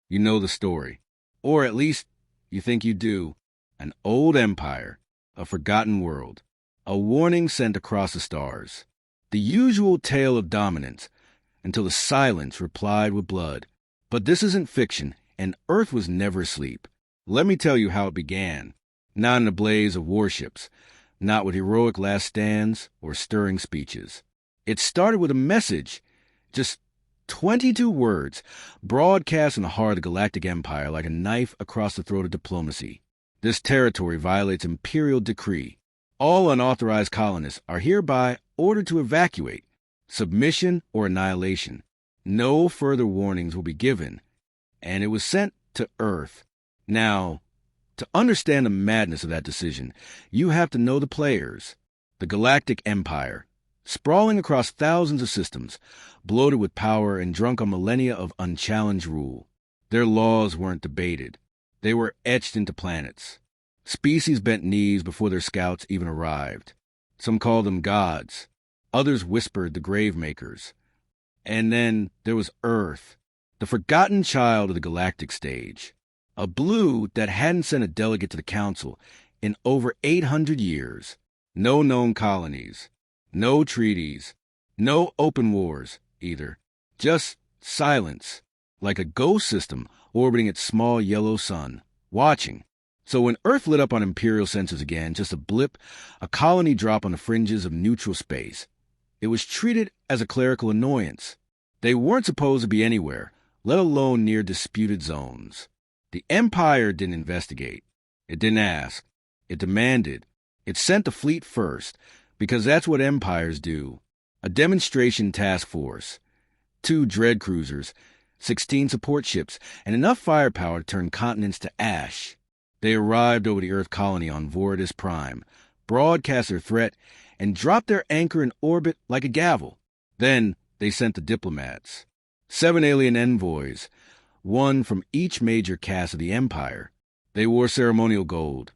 You know the story. Or at least you think you do. An old empire, a forgotten world, a warning sent across the stars. The usual tale of dominance, until the silence replied with blood. But this isn't fiction, and Earth was never asleep. Let me tell you how it began. Not in a blaze of warships, not with heroic last stands or stirring speeches. It started with a message, just 22 words, broadcast in the heart of the Galactic Empire like a knife across the throat of diplomacy. This territory violates imperial decree. All unauthorized colonists are hereby ordered to evacuate, submission or annihilation. No further warnings will be given, and it was sent to Earth. Now, to understand the madness of that decision, you have to know the players. The Galactic Empire, sprawling across thousands of systems, bloated with power and drunk on millennia of unchallenged rule. Their laws weren't debated. They were etched into planets. Species bent knees before their scouts even arrived. Some called them gods. Others whispered the Gravemakers. And then there was Earth, the forgotten child of the galactic stage. A blue that hadn't sent a delegate to the council in over 800 years. No known colonies. No treaties. No open wars, either. Just silence, like a ghost system orbiting its small yellow sun, watching. So when Earth lit up on Imperial sensors again, just a blip, a colony drop on the fringes of neutral space, it was treated as a clerical annoyance. They weren't supposed to be anywhere, let alone near disputed zones. The Empire didn't investigate. It didn't ask. It demanded. It sent the fleet first, because that's what empires do. A demonstration task force, 2 dread cruisers, 16 support ships, and enough firepower to turn continents to ash. They arrived over the Earth colony on Voridus Prime, broadcast their threat, and dropped their anchor in orbit like a gavel. Then they sent the diplomats. 7 alien envoys, 1 from each major caste of the Empire. They wore ceremonial gold,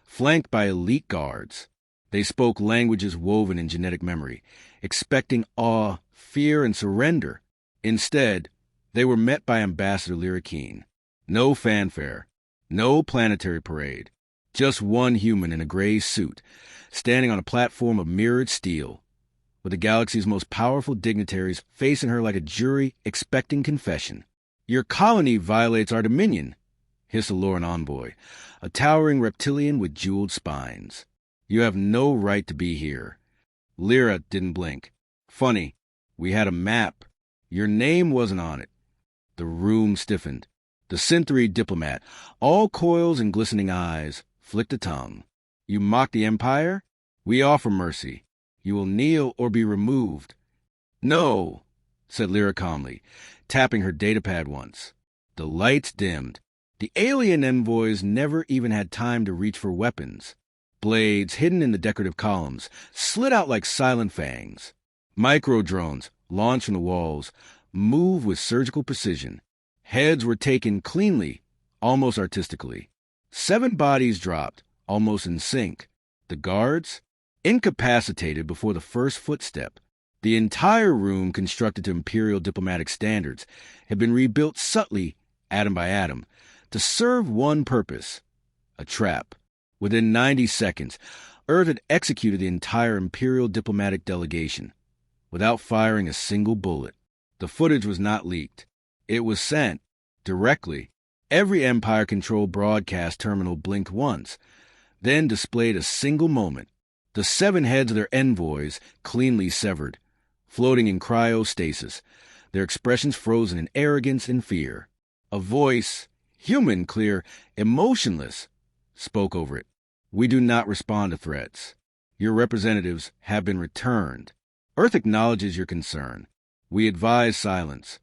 flanked by elite guards. They spoke languages woven in genetic memory, expecting awe, fear, and surrender. Instead, they were met by Ambassador Lyrakeen. No fanfare, no planetary parade. Just one human in a gray suit, standing on a platform of mirrored steel, with the galaxy's most powerful dignitaries facing her like a jury expecting confession. Your colony violates our dominion, hissed a Loran envoy, a towering reptilian with jeweled spines. You have no right to be here. Lyra didn't blink. Funny, we had a map. Your name wasn't on it. The room stiffened. The Synthary diplomat, all coils and glistening eyes, flicked a tongue. You mock the Empire? We offer mercy. You will kneel or be removed. No, said Lyra calmly, tapping her datapad once. The lights dimmed. The alien envoys never even had time to reach for weapons. Blades, hidden in the decorative columns, slid out like silent fangs. Micro-drones, launched from the walls, moved with surgical precision. Heads were taken cleanly, almost artistically. 7 bodies dropped, almost in sync. The guards, incapacitated before the first footstep. The entire room, constructed to Imperial diplomatic standards, had been rebuilt subtly, atom by atom, to serve one purpose: a trap. Within 90 seconds, Earth had executed the entire Imperial diplomatic delegation, without firing a single bullet. The footage was not leaked. It was sent, directly. Every Empire-controlled broadcast terminal blinked once, then displayed a single moment. The 7 heads of their envoys, cleanly severed, floating in cryostasis, their expressions frozen in arrogance and fear. A voice, human, clear, emotionless, spoke over it. We do not respond to threats. Your representatives have been returned. Earth acknowledges your concern. We advise silence.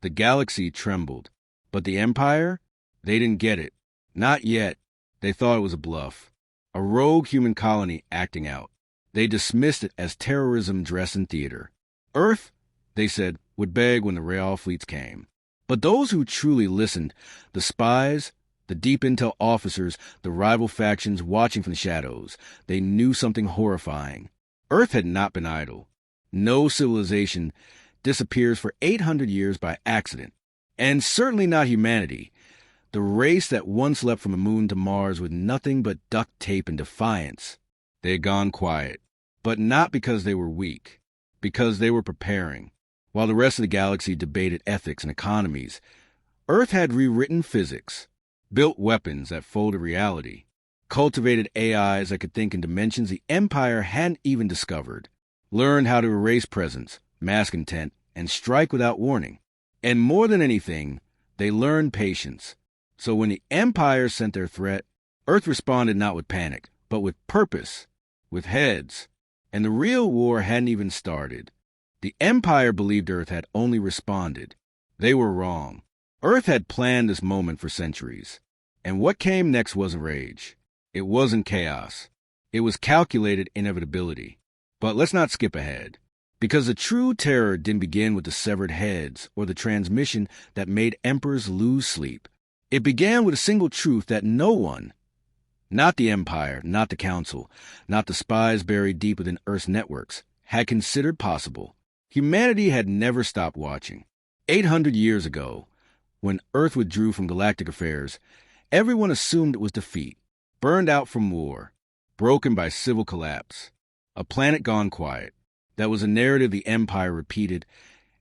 The galaxy trembled. But the Empire? They didn't get it. Not yet. They thought it was a bluff. A rogue human colony acting out. They dismissed it as terrorism dressed in theater. Earth, they said, would beg when the Real fleets came. But those who truly listened, the spies, the deep intel officers, the rival factions watching from the shadows, they knew something horrifying. Earth had not been idle. No civilization disappears for 800 years by accident. And certainly not humanity, the race that once leapt from the moon to Mars with nothing but duct tape and defiance. They had gone quiet, but not because they were weak, because they were preparing. While the rest of the galaxy debated ethics and economies, Earth had rewritten physics, built weapons that folded reality, cultivated AIs that could think in dimensions the Empire hadn't even discovered, learned how to erase presence, mask intent, and strike without warning. And more than anything, they learned patience. So when the Empire sent their threat, Earth responded not with panic, but with purpose, with heads. And the real war hadn't even started. The Empire believed Earth had only responded. They were wrong. Earth had planned this moment for centuries. And what came next wasn't rage. It wasn't chaos. It was calculated inevitability. But let's not skip ahead. Because the true terror didn't begin with the severed heads or the transmission that made emperors lose sleep. It began with a single truth that no one, not the Empire, not the Council, not the spies buried deep within Earth's networks, had considered possible. Humanity had never stopped watching. 800 years ago, when Earth withdrew from galactic affairs, everyone assumed it was defeat, burned out from war, broken by civil collapse. A planet gone quiet. That was a narrative the Empire repeated,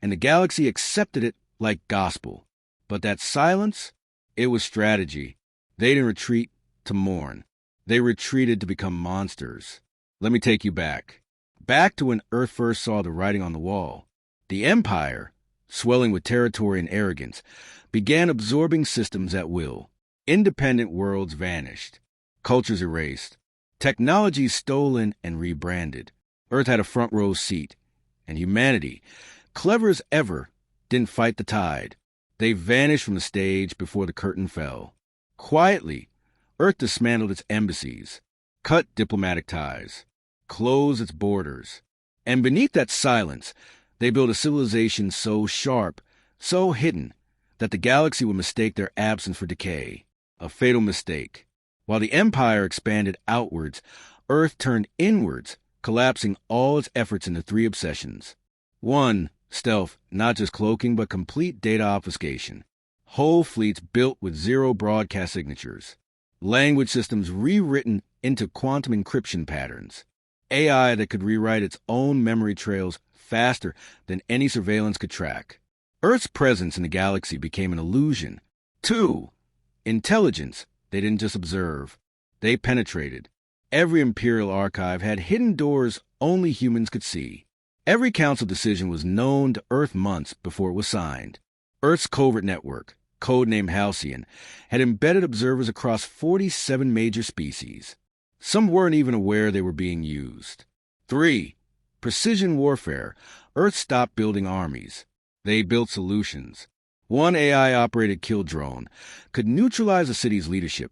and the galaxy accepted it like gospel. But that silence, it was strategy. They didn't retreat to mourn. They retreated to become monsters. Let me take you back. Back to when Earth first saw the writing on the wall. The Empire, swelling with territory and arrogance, began absorbing systems at will. Independent worlds vanished. Cultures erased. Technology stolen and rebranded. Earth had a front row seat. And humanity, clever as ever, didn't fight the tide. They vanished from the stage before the curtain fell. Quietly, Earth dismantled its embassies, cut diplomatic ties, closed its borders. And beneath that silence, they built a civilization so sharp, so hidden, that the galaxy would mistake their absence for decay. A fatal mistake. While the Empire expanded outwards, Earth turned inwards, collapsing all its efforts into three obsessions. 1. Stealth, not just cloaking, but complete data obfuscation. Whole fleets built with zero broadcast signatures. Language systems rewritten into quantum encryption patterns. AI that could rewrite its own memory trails faster than any surveillance could track. Earth's presence in the galaxy became an illusion. 2. Intelligence. They didn't just observe. They penetrated. Every Imperial archive had hidden doors only humans could see. Every council decision was known to Earth months before it was signed. Earth's covert network, codenamed Halcyon, had embedded observers across 47 major species. Some weren't even aware they were being used. 3. Precision warfare. Earth stopped building armies. They built solutions. One AI-operated kill drone could neutralize a city's leadership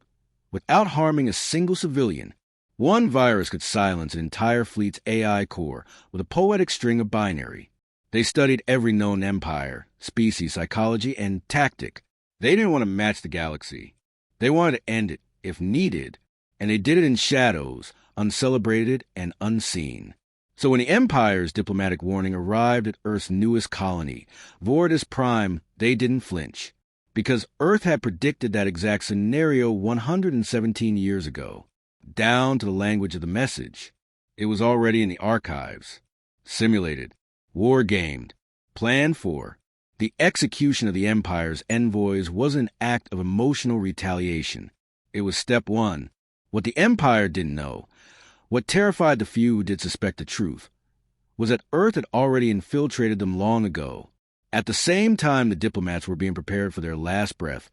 without harming a single civilian. One virus could silence an entire fleet's AI core with a poetic string of binary. They studied every known empire, species, psychology, and tactic. They didn't want to match the galaxy. They wanted to end it, if needed, and they did it in shadows, uncelebrated and unseen. So when the Empire's diplomatic warning arrived at Earth's newest colony, Vortis Prime, they didn't flinch. Because Earth had predicted that exact scenario 117 years ago. Down to the language of the message. It was already in the archives. Simulated. War-gamed. Planned for. The execution of the Empire's envoys was an act of emotional retaliation. It was step 1. What the Empire didn't know, what terrified the few who did suspect the truth, was that Earth had already infiltrated them long ago. At the same time the diplomats were being prepared for their last breath,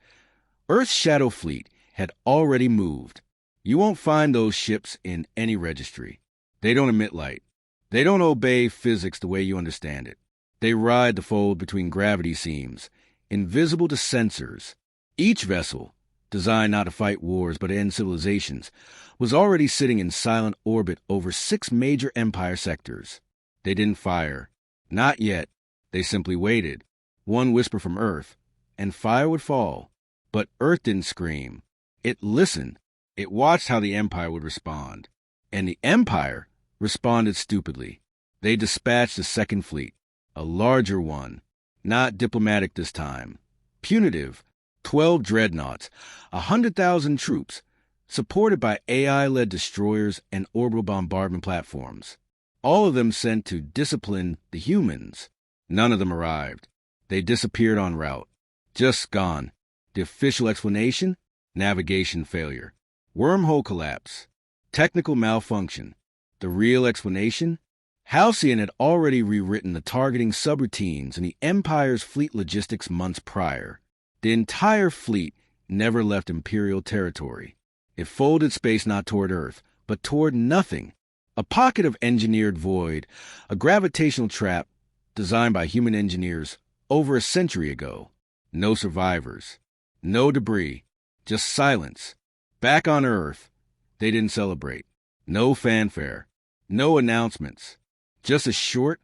Earth's Shadow Fleet had already moved. You won't find those ships in any registry. They don't emit light. They don't obey physics the way you understand it. They ride the fold between gravity seams, invisible to sensors. Each vessel, designed not to fight wars but to end civilizations, was already sitting in silent orbit over 6 major Empire sectors. They didn't fire. Not yet. They simply waited. One whisper from Earth, and fire would fall. But Earth didn't scream. It listened. It watched how the Empire would respond. And the Empire responded stupidly. They dispatched a second fleet, a larger one, not diplomatic this time, Punitive, 12 dreadnoughts, 100,000 troops, supported by AI-led destroyers and orbital bombardment platforms. All of them sent to discipline the humans. None of them arrived. They disappeared en route. Just gone. The official explanation? Navigation failure. Wormhole collapse. Technical malfunction. The real explanation? Halcyon had already rewritten the targeting subroutines in the Empire's fleet logistics months prior. The entire fleet never left Imperial territory. It folded space not toward Earth, but toward nothing. A pocket of engineered void, a gravitational trap designed by human engineers over a century ago. No survivors. No debris. Just silence. Back on Earth, they didn't celebrate. No fanfare. No announcements. Just a short,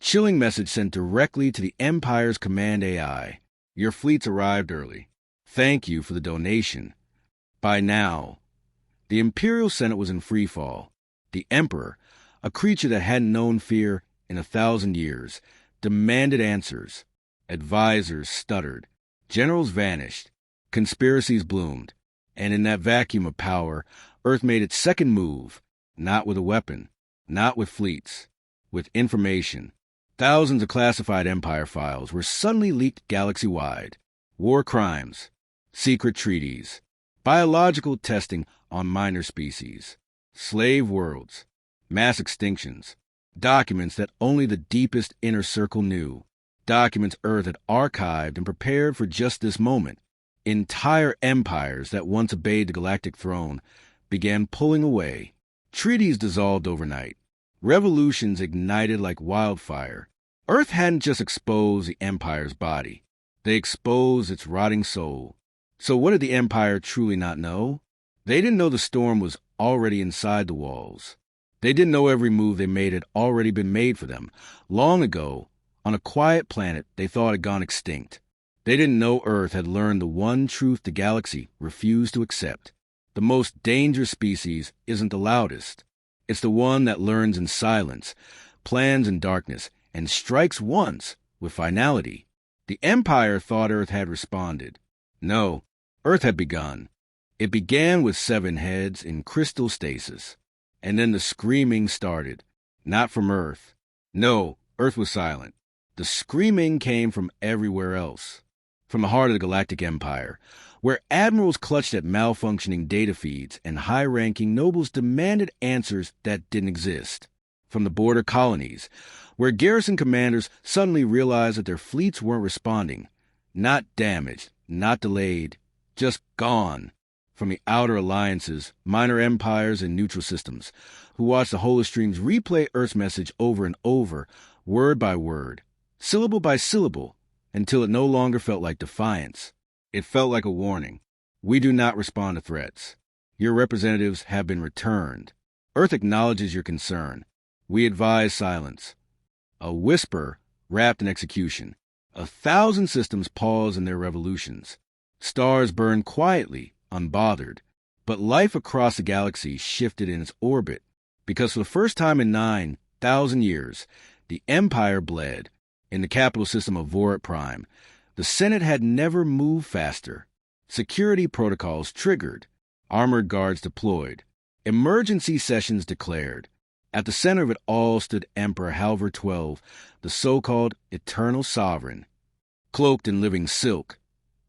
chilling message sent directly to the Empire's command AI. Your fleets arrived early. Thank you for the donation. By now, the Imperial Senate was in freefall. The Emperor, a creature that hadn't known fear in 1,000 years, demanded answers. Advisors stuttered. Generals vanished. Conspiracies bloomed. And in that vacuum of power, Earth made its second move, not with a weapon, not with fleets, with information. Thousands of classified Empire files were suddenly leaked galaxy-wide. War crimes, secret treaties, biological testing on minor species, slave worlds, mass extinctions, documents that only the deepest inner circle knew, documents Earth had archived and prepared for just this moment. Entire empires that once obeyed the galactic throne began pulling away. Treaties dissolved overnight. Revolutions ignited like wildfire. Earth hadn't just exposed the Empire's body. They exposed its rotting soul. So what did the Empire truly not know? They didn't know the storm was already inside the walls. They didn't know every move they made had already been made for them. Long ago, on a quiet planet they thought had gone extinct. They didn't know Earth had learned the one truth the galaxy refused to accept. The most dangerous species isn't the loudest. It's the one that learns in silence, plans in darkness, and strikes once with finality. The Empire thought Earth had responded. No, Earth had begun. It began with 7 heads in crystal stasis. And then the screaming started. Not from Earth. No, Earth was silent. The screaming came from everywhere else. From the heart of the Galactic Empire, where admirals clutched at malfunctioning data feeds and high-ranking nobles demanded answers that didn't exist. From the border colonies, where garrison commanders suddenly realized that their fleets weren't responding. Not damaged, not delayed, just gone. From the outer alliances, minor empires, and neutral systems, who watched the holostreams replay Earth's message over and over, word by word, syllable by syllable, until it no longer felt like defiance. It felt like a warning. We do not respond to threats. Your representatives have been returned. Earth acknowledges your concern. We advise silence. A whisper wrapped in execution. 1,000 systems pause in their revolutions. Stars burn quietly, unbothered. But life across the galaxy shifted in its orbit, because for the first time in 9,000 years, the Empire bled. In the capital system of Vorat Prime, the Senate had never moved faster. Security protocols triggered. Armored guards deployed. Emergency sessions declared. At the center of it all stood Emperor Halvar XII, the so-called Eternal Sovereign. Cloaked in living silk,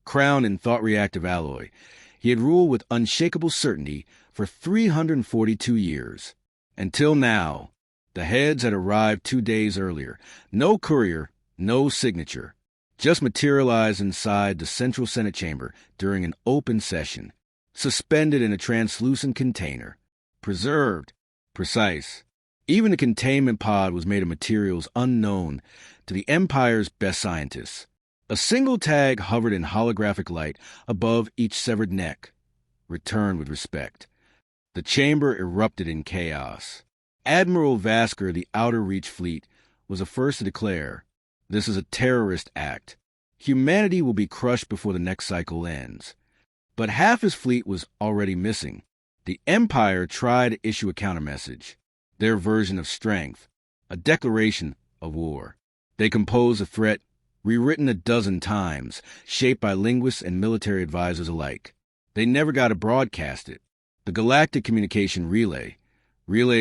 crowned in thought-reactive alloy, he had ruled with unshakable certainty for 342 years. Until now, the heads had arrived 2 days earlier. No courier, no signature. Just materialized inside the Central Senate chamber during an open session. Suspended in a translucent container. Preserved. Precise. Even the containment pod was made of materials unknown to the Empire's best scientists. A single tag hovered in holographic light above each severed neck. Return with respect. The chamber erupted in chaos. Admiral Vasker of the Outer Reach Fleet was the first to declare, "This is a terrorist act. Humanity will be crushed before the next cycle ends." But half his fleet was already missing. The Empire tried to issue a countermessage, their version of strength, a declaration of war. They composed a threat rewritten a dozen times, shaped by linguists and military advisors alike. They never got to broadcast it. The Galactic Communication Relay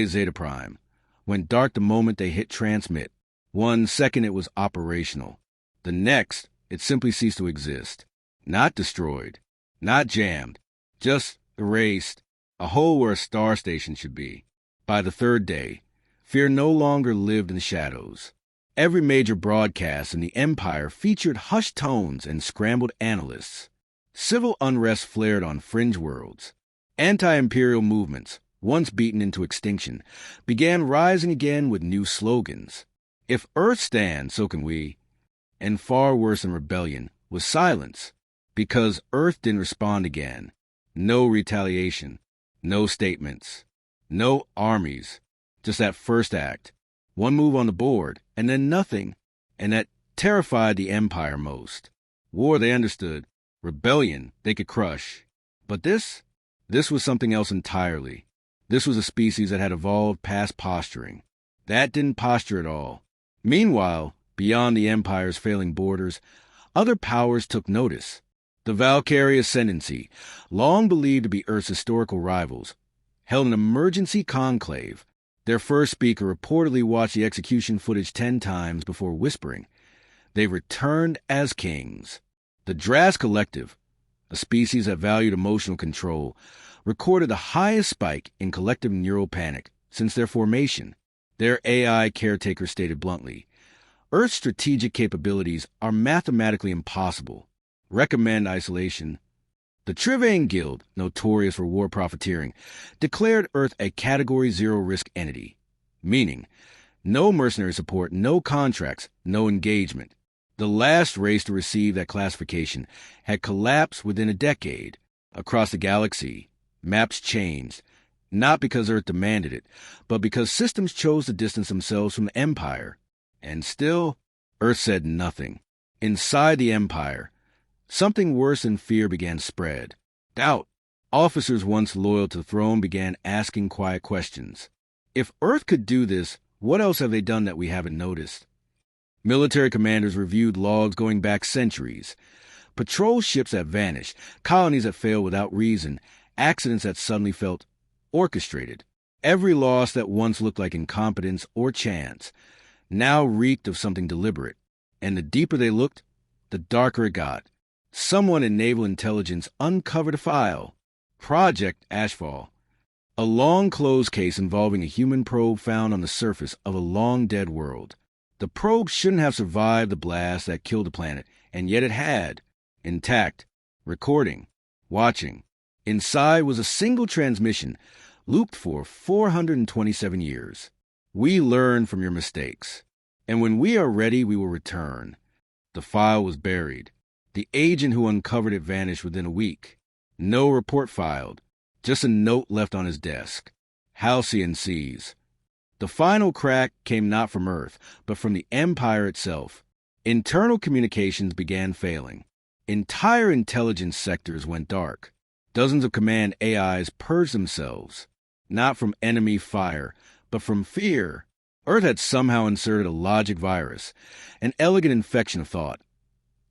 Zeta Prime, went dark the moment they hit transmit. 1 second it was operational. The next, it simply ceased to exist. Not destroyed, not jammed, just erased, a hole where a star station should be. By the third day, fear no longer lived in the shadows. Every major broadcast in the Empire featured hushed tones and scrambled analysts. Civil unrest flared on fringe worlds. Anti-imperial movements, once beaten into extinction, began rising again with new slogans. If Earth stands, so can we. And far worse than rebellion was silence, because Earth didn't respond again. No retaliation, no statements, no armies, just that first act. One move on the board, and then nothing. And that terrified the Empire most. War they understood. Rebellion they could crush. But this was something else entirely. This was a species that had evolved past posturing. That didn't posture at all. Meanwhile, beyond the Empire's failing borders, other powers took notice. The Valkyrie Ascendancy, long believed to be Earth's historical rivals, held an emergency conclave. Their first speaker reportedly watched the execution footage 10 times before whispering. They returned as kings. The Draz Collective, a species that valued emotional control, recorded the highest spike in collective neural panic since their formation. Their AI caretaker stated bluntly, Earth's strategic capabilities are mathematically impossible. Recommend isolation. The Trivane Guild, notorious for war profiteering, declared Earth a Category 0 risk entity, meaning no mercenary support, no contracts, no engagement. The last race to receive that classification had collapsed within a decade. Across the galaxy, maps changed, not because Earth demanded it, but because systems chose to distance themselves from the Empire. And still, Earth said nothing. Inside the Empire, something worse than fear began to spread. Doubt. Officers once loyal to the throne began asking quiet questions. If Earth could do this, what else have they done that we haven't noticed? Military commanders reviewed logs going back centuries. Patrol ships that vanished, colonies that failed without reason, accidents that suddenly felt orchestrated. Every loss that once looked like incompetence or chance now reeked of something deliberate. And the deeper they looked, the darker it got. Someone in naval intelligence uncovered a file. Project Ashfall. A long-closed case involving a human probe found on the surface of a long-dead world. The probe shouldn't have survived the blast that killed the planet, and yet it had. Intact. Recording. Watching. Inside was a single transmission, looped for 427 years. We learn from your mistakes. And when we are ready, we will return. The file was buried. The agent who uncovered it vanished within a week. No report filed. Just a note left on his desk. Halcyon seas. The final crack came not from Earth, but from the Empire itself. Internal communications began failing. Entire intelligence sectors went dark. Dozens of command AIs purged themselves. Not from enemy fire, but from fear. Earth had somehow inserted a logic virus, an elegant infection of thought,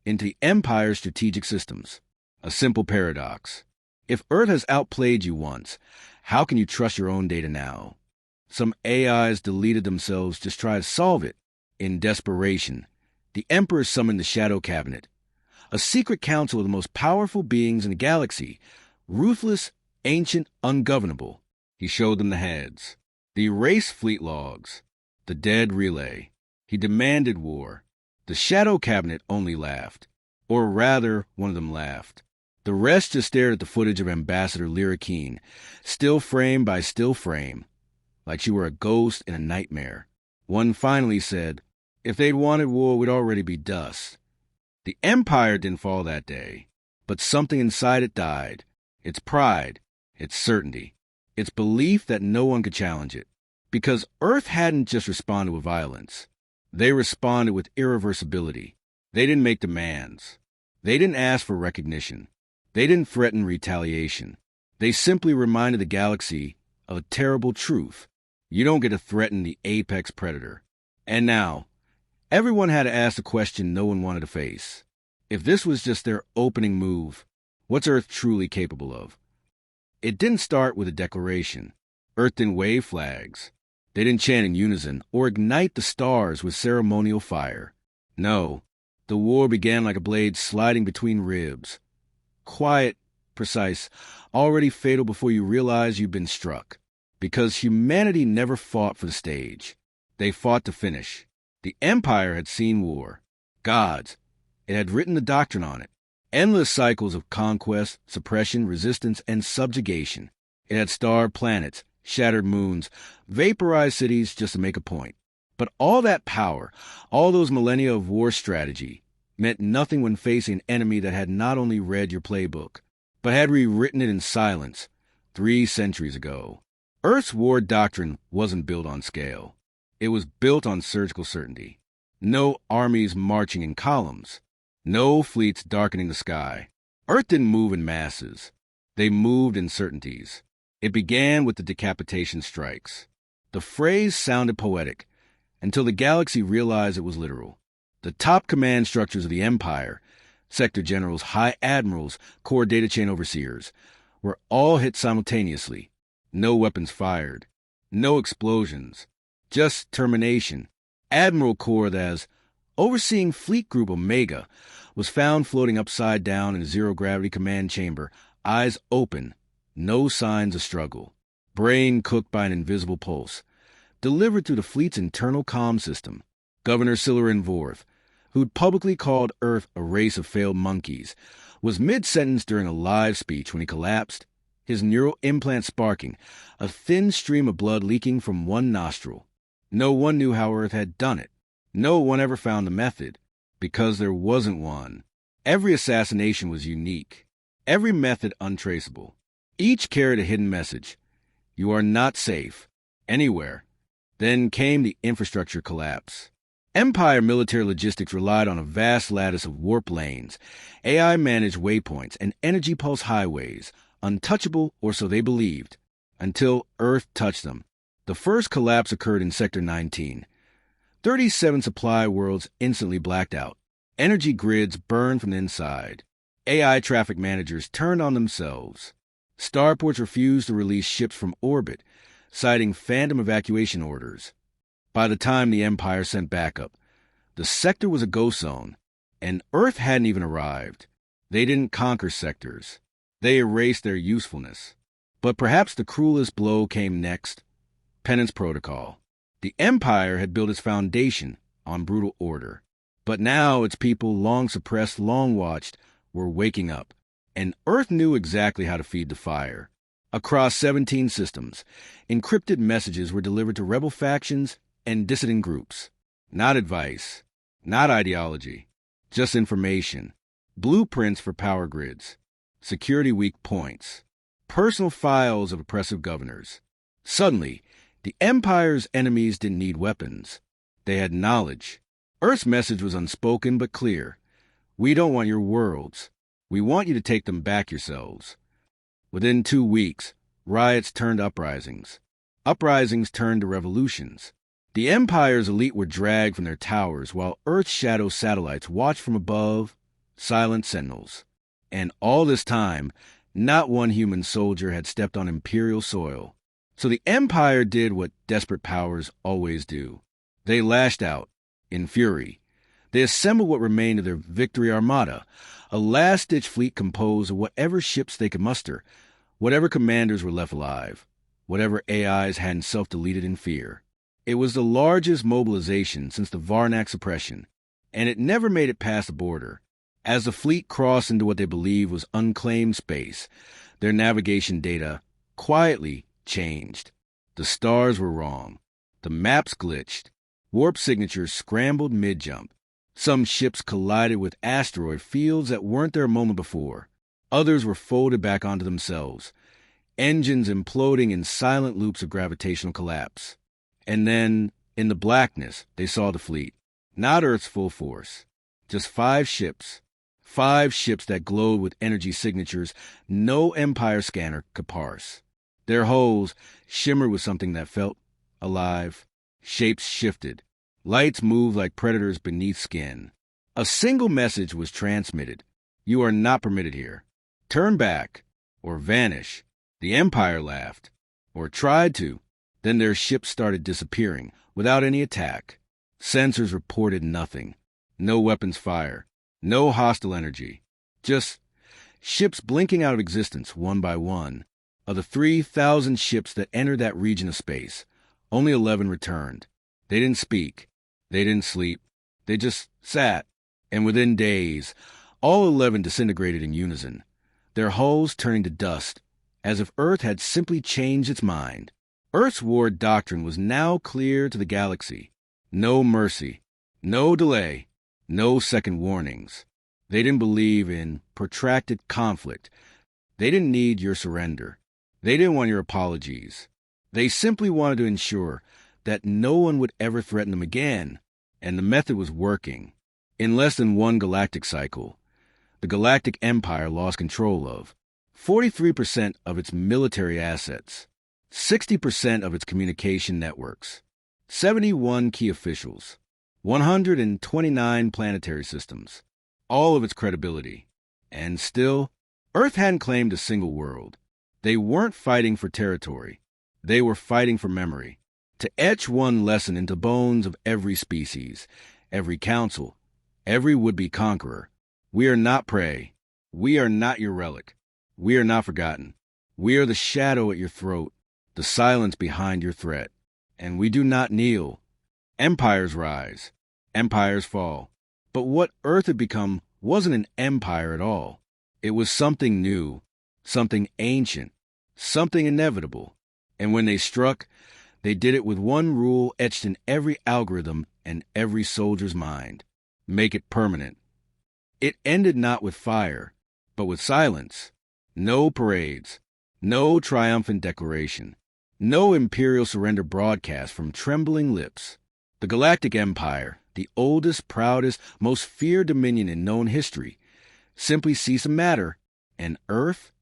into the Empire's strategic systems. A simple paradox. If Earth has outplayed you once, how can you trust your own data now? Some AIs deleted themselves to try to solve it. In desperation, the Emperor summoned the Shadow Cabinet, a secret council of the most powerful beings in the galaxy, ruthless, ancient, ungovernable. He showed them the heads, the erased fleet logs, the dead relay. He demanded war. The Shadow Cabinet only laughed. Or rather, one of them laughed. The rest just stared at the footage of Ambassador Lyra Keen, still frame by still frame, like she were a ghost in a nightmare. One finally said, if they'd wanted war, we'd already be dust. The Empire didn't fall that day, but something inside it died. Its pride, its certainty, its belief that no one could challenge it. Because Earth hadn't just responded with violence. They responded with irreversibility. They didn't make demands. They didn't ask for recognition. They didn't threaten retaliation. They simply reminded the galaxy of a terrible truth. You don't get to threaten the apex predator. And now, Everyone had to ask the question no one wanted to face. If this was just their opening move, what's Earth truly capable of? It didn't start with a declaration. Earth didn't wave flags. They didn't chant in unison or ignite the stars with ceremonial fire. No, the war began like a blade sliding between ribs. Quiet, precise, already fatal before you realize you've been struck. Because humanity never fought for the stage. They fought to finish. The Empire had seen war. Gods. It had written the doctrine on it. Endless cycles of conquest, suppression, resistance, and subjugation. It had starved planets, shattered moons, vaporized cities just to make a point. But all that power, all those millennia of war strategy, meant nothing when facing an enemy that had not only read your playbook, but had rewritten it in silence 3 centuries ago. Earth's war doctrine wasn't built on scale. It was built on surgical certainty. No armies marching in columns. No fleets darkening the sky. Earth didn't move in masses. They moved in certainties. It began with the decapitation strikes. The phrase sounded poetic, until the galaxy realized it was literal. The top command structures of the Empire, sector generals, high admirals, core data chain overseers, were all hit simultaneously. No weapons fired. No explosions. Just termination. Admiral Cordes, overseeing Fleet Group Omega, was found floating upside down in a zero-gravity command chamber, eyes open, no signs of struggle. Brain cooked by an invisible pulse. Delivered through the fleet's internal comm system. Governor Silerin Vorth, who'd publicly called Earth a race of failed monkeys, was mid-sentence during a live speech when he collapsed, his neural implant sparking, a thin stream of blood leaking from one nostril. No one knew how Earth had done it. No one ever found the method, because there wasn't one. Every assassination was unique. Every method untraceable. Each carried a hidden message. You are not safe. Anywhere. Then came the infrastructure collapse. Empire military logistics relied on a vast lattice of warp lanes, AI-managed waypoints, and energy pulse highways, untouchable, or so they believed, until Earth touched them. The first collapse occurred in Sector 19. 37 supply worlds instantly blacked out. Energy grids burned from the inside. AI traffic managers turned on themselves. Starports refused to release ships from orbit, citing phantom evacuation orders. By the time the Empire sent backup, the sector was a ghost zone, and Earth hadn't even arrived. They didn't conquer sectors. They erased their usefulness. But perhaps the cruelest blow came next. Penance Protocol. The Empire had built its foundation on brutal order. But now its people, long suppressed, long watched, were waking up. And Earth knew exactly how to feed the fire. Across 17 systems, encrypted messages were delivered to rebel factions and dissident groups. Not advice, not ideology, just information. Blueprints for power grids, security weak points, personal files of oppressive governors. Suddenly, the Empire's enemies didn't need weapons. They had knowledge. Earth's message was unspoken but clear. We don't want your worlds. We want you to take them back yourselves. Within 2 weeks, riots turned to uprisings. Uprisings turned to revolutions. The Empire's elite were dragged from their towers while Earth's shadow satellites watched from above, silent sentinels. And all this time, not one human soldier had stepped on Imperial soil. So the Empire did what desperate powers always do. They lashed out, in fury. They assembled what remained of their Victory Armada, a last-ditch fleet composed of whatever ships they could muster, whatever commanders were left alive, whatever AIs hadn't self-deleted in fear. It was the largest mobilization since the Varnak suppression, and it never made it past the border. As the fleet crossed into what they believed was unclaimed space, their navigation data quietly changed. The stars were wrong. The maps glitched. Warp signatures scrambled mid-jump. Some ships collided with asteroid fields that weren't there a moment before. Others were folded back onto themselves, engines imploding in silent loops of gravitational collapse. And then, in the blackness, they saw the fleet. Not Earth's full force. Just 5 ships. 5 ships that glowed with energy signatures no Empire scanner could parse. Their hulls shimmered with something that felt alive. Shapes shifted. Lights moved like predators beneath skin. A single message was transmitted. You are not permitted here. Turn back, or vanish. The Empire laughed, or tried to. Then their ships started disappearing, without any attack. Sensors reported nothing. No weapons fire. No hostile energy. Just ships blinking out of existence one by one. Of the 3,000 ships that entered that region of space, only 11 returned. They didn't speak. They didn't sleep. They just sat. And within days, all 11 disintegrated in unison, their hulls turning to dust, as if Earth had simply changed its mind. Earth's war doctrine was now clear to the galaxy. No mercy. No delay. No second warnings. They didn't believe in protracted conflict. They didn't need your surrender. They didn't want your apologies. They simply wanted to ensure that no one would ever threaten them again, and the method was working. In less than one galactic cycle, the Galactic Empire lost control of 43% of its military assets, 60% of its communication networks, 71 key officials, 129 planetary systems, all of its credibility. And still, Earth hadn't claimed a single world. They weren't fighting for territory. They were fighting for memory, to etch one lesson into bones of every species, every council, every would-be conqueror. We are not prey. We are not your relic. We are not forgotten. We are the shadow at your throat, the silence behind your threat. And we do not kneel. Empires rise. Empires fall. But what Earth had become wasn't an empire at all. It was something new, something ancient, something inevitable. And when they struck, they did it with one rule etched in every algorithm and every soldier's mind: make it permanent. It ended not with fire, but with silence. No parades, no triumphant declaration, no imperial surrender broadcast from trembling lips. The Galactic Empire, the oldest, proudest, most feared dominion in known history, simply ceased to matter. And Earth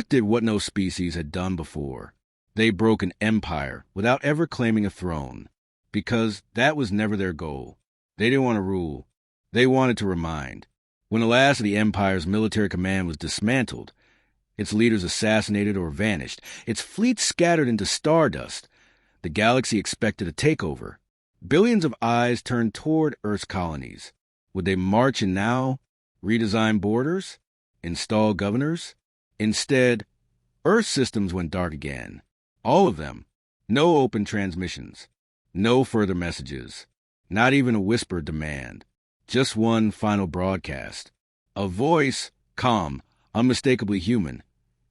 did what no species had done before. They broke an empire without ever claiming a throne, because that was never their goal. They didn't want to rule. They wanted to remind. When the last of the Empire's military command was dismantled, its leaders assassinated or vanished, its fleet scattered into stardust, the galaxy expected a takeover. Billions of eyes turned toward Earth's colonies. Would they march in now, redesign borders, install governors? Instead, Earth's systems went dark again. All of them. No open transmissions. No further messages. Not even a whispered demand. Just one final broadcast. A voice, calm, unmistakably human,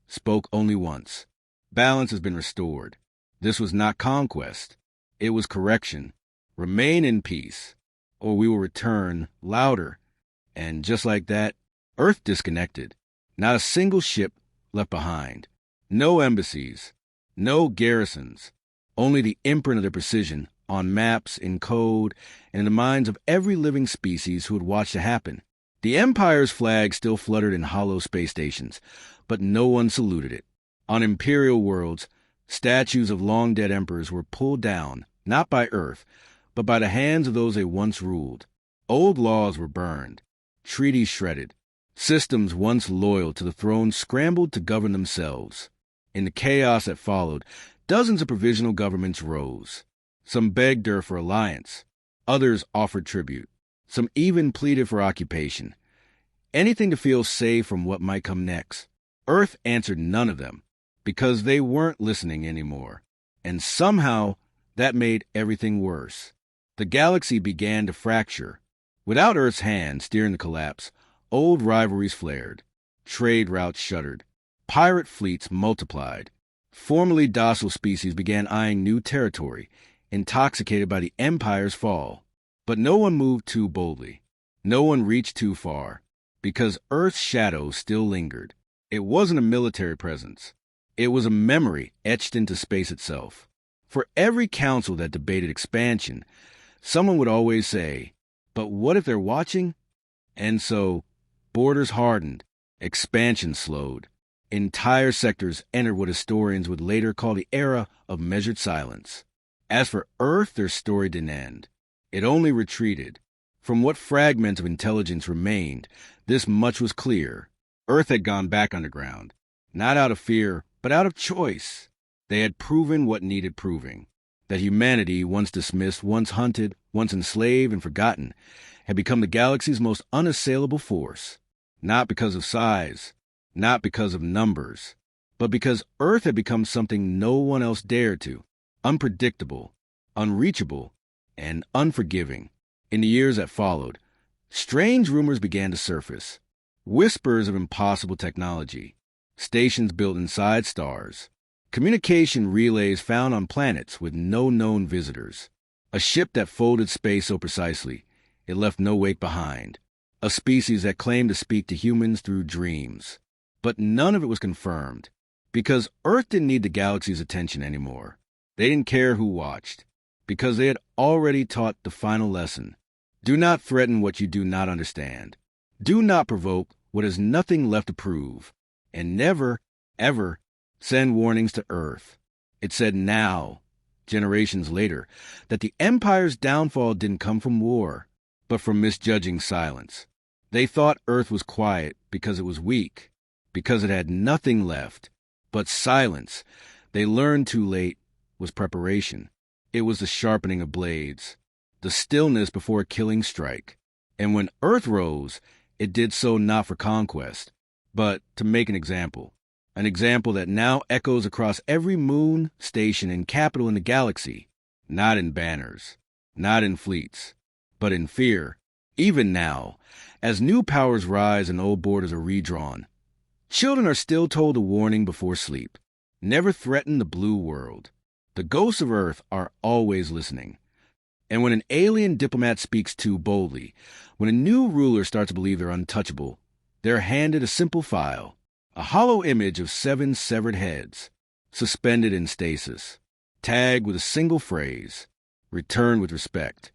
spoke only once. Balance has been restored. This was not conquest. It was correction. Remain in peace, or we will return louder. And just like that, Earth disconnected. Not a single ship left behind. No embassies. No garrisons. Only the imprint of their precision on maps, in code, and in the minds of every living species who had watched it happen. The Empire's flag still fluttered in hollow space stations, but no one saluted it. On imperial worlds, statues of long-dead emperors were pulled down, not by Earth, but by the hands of those they once ruled. Old laws were burned, treaties shredded. Systems once loyal to the throne scrambled to govern themselves. In the chaos that followed, dozens of provisional governments rose. Some begged Earth for alliance. Others offered tribute. Some even pleaded for occupation. Anything to feel safe from what might come next. Earth answered none of them, because they weren't listening anymore. And somehow, that made everything worse. The galaxy began to fracture. Without Earth's hand steering the collapse, old rivalries flared. Trade routes shuttered. Pirate fleets multiplied. Formerly docile species began eyeing new territory, intoxicated by the Empire's fall. But no one moved too boldly. No one reached too far, because Earth's shadow still lingered. It wasn't a military presence. It was a memory etched into space itself. For every council that debated expansion, someone would always say, "But what if they're watching?" And so, borders hardened, expansion slowed. Entire sectors entered what historians would later call the era of measured silence. As for Earth, their story didn't end. It only retreated. From what fragments of intelligence remained, this much was clear. Earth had gone back underground, not out of fear, but out of choice. They had proven what needed proving, that humanity, once dismissed, once hunted, once enslaved and forgotten, had become the galaxy's most unassailable force, not because of size, not because of numbers, but because Earth had become something no one else dared to, unpredictable, unreachable, and unforgiving. In the years that followed, strange rumors began to surface, whispers of impossible technology, stations built inside stars, communication relays found on planets with no known visitors, a ship that folded space so precisely it left no wake behind, a species that claimed to speak to humans through dreams. But none of it was confirmed, because Earth didn't need the galaxy's attention anymore. They didn't care who watched, because they had already taught the final lesson. Do not threaten what you do not understand. Do not provoke what has nothing left to prove. And never, ever send warnings to Earth. It said now, generations later, that the Empire's downfall didn't come from war, but from misjudging silence. They thought Earth was quiet because it was weak, because it had nothing left. But silence, they learned too late, was preparation. It was the sharpening of blades, the stillness before a killing strike. And when Earth rose, it did so not for conquest, but to make an example that now echoes across every moon, station, and capital in the galaxy, not in banners, not in fleets, but in fear. Even now, as new powers rise and old borders are redrawn, children are still told a warning before sleep. Never threaten the blue world. The ghosts of Earth are always listening. And when an alien diplomat speaks too boldly, when a new ruler starts to believe they're untouchable, they're handed a simple file, a hollow image of 7 severed heads, suspended in stasis, tagged with a single phrase, return with respect.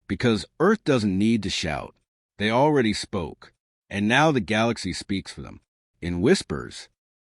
Because Earth doesn't need to shout. They already spoke, and now the galaxy speaks for them, in whispers,